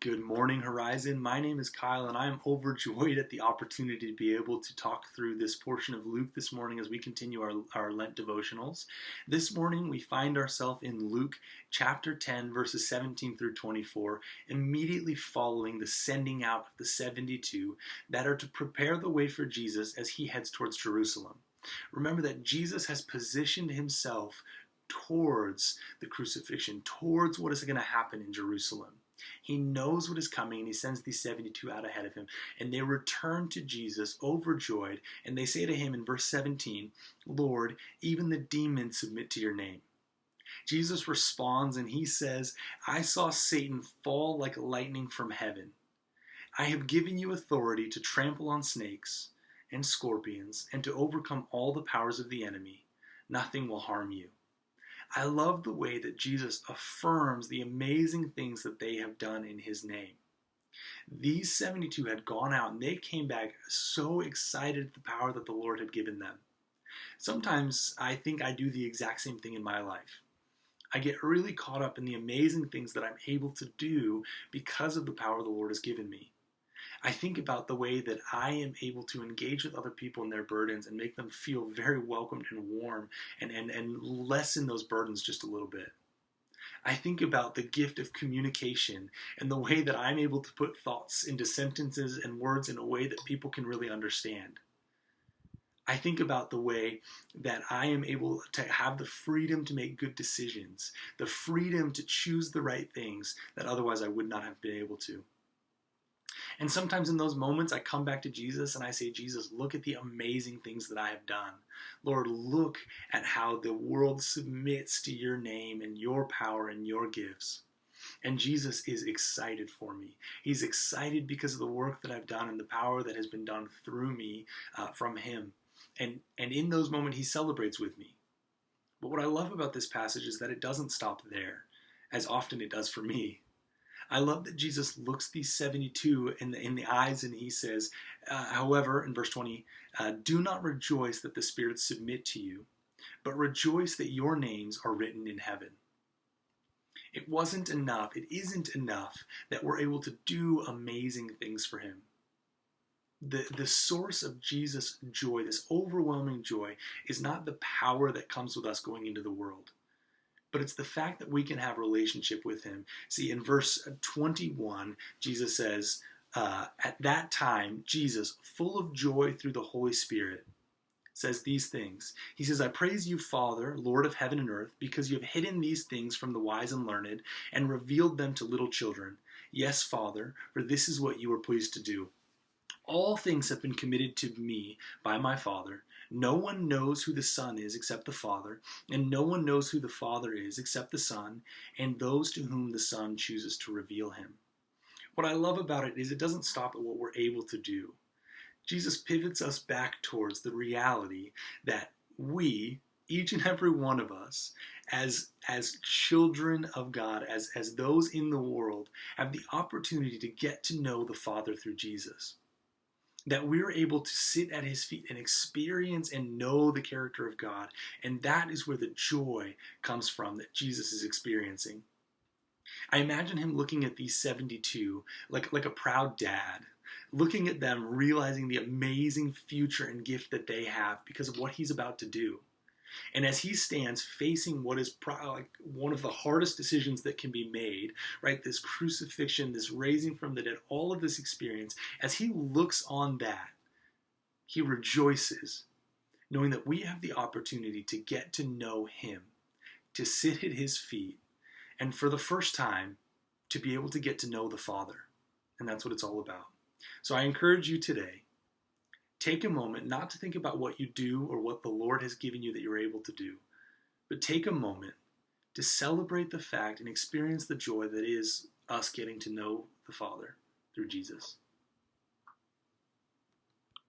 Good morning, Horizon. My name is Kyle, and I am overjoyed at the opportunity to be able to talk through this portion of Luke this morning as we continue our Lent Devotionals. This morning, we find ourselves in Luke chapter 10, verses 17 through 24, immediately following the sending out of the 72 that are to prepare the way for Jesus as he heads towards Jerusalem. Remember that Jesus has positioned himself towards the crucifixion, towards what is going to happen in Jerusalem. He knows what is coming, and he sends these 72 out ahead of him. And they return to Jesus overjoyed, and they say to him in verse 17, "Lord, even the demons submit to your name." Jesus responds, and he says, "I saw Satan fall like lightning from heaven. I have given you authority to trample on snakes and scorpions, and to overcome all the powers of the enemy. Nothing will harm you." I love the way that Jesus affirms the amazing things that they have done in his name. These 72 had gone out and they came back so excited at the power that the Lord had given them. Sometimes I think I do the exact same thing in my life. I get really caught up in the amazing things that I'm able to do because of the power the Lord has given me. I think about the way that I am able to engage with other people in their burdens and make them feel very welcomed and warm and lessen those burdens just a little bit. I think about the gift of communication and the way that I'm able to put thoughts into sentences and words in a way that people can really understand. I think about the way that I am able to have the freedom to make good decisions, the freedom to choose the right things that otherwise I would not have been able to. And sometimes in those moments, I come back to Jesus and I say, "Jesus, look at the amazing things that I have done. Lord, look at how the world submits to your name and your power and your gifts." And Jesus is excited for me. He's excited because of the work that I've done and the power that has been done through me from him. And in those moments, he celebrates with me. But what I love about this passage is that it doesn't stop there, as often it does for me. I love that Jesus looks these 72 in the eyes and he says, however, in verse 20, "Do not rejoice that the spirits submit to you, but rejoice that your names are written in heaven." It wasn't enough, it isn't enough that we're able to do amazing things for him. The source of Jesus' joy, this overwhelming joy, is not the power that comes with us going into the world, but it's the fact that we can have a relationship with him. See, in verse 21, Jesus says, at that time, Jesus, full of joy through the Holy Spirit, says these things. He says, "I praise you, Father, Lord of heaven and earth, because you have hidden these things from the wise and learned and revealed them to little children. Yes, Father, for this is what you were pleased to do. All things have been committed to me by my Father. No one knows who the Son is except the Father, and no one knows who the Father is except the Son, and those to whom the Son chooses to reveal him." What I love about it is it doesn't stop at what we're able to do. Jesus pivots us back towards the reality that we, each and every one of us, as children of God, as those in the world, have the opportunity to get to know the Father through Jesus. That we're able to sit at his feet and experience and know the character of God. And that is where the joy comes from that Jesus is experiencing. I imagine him looking at these 72 like a proud dad, looking at them, realizing the amazing future and gift that they have because of what he's about to do. And as he stands facing what is one of the hardest decisions that can be made, right? This crucifixion, this raising from the dead, all of this experience, as he looks on that, he rejoices, knowing that we have the opportunity to get to know him, to sit at his feet, and for the first time, to be able to get to know the Father. And that's what it's all about. So I encourage you today, take a moment not to think about what you do or what the Lord has given you that you're able to do, but take a moment to celebrate the fact and experience the joy that is us getting to know the Father through Jesus.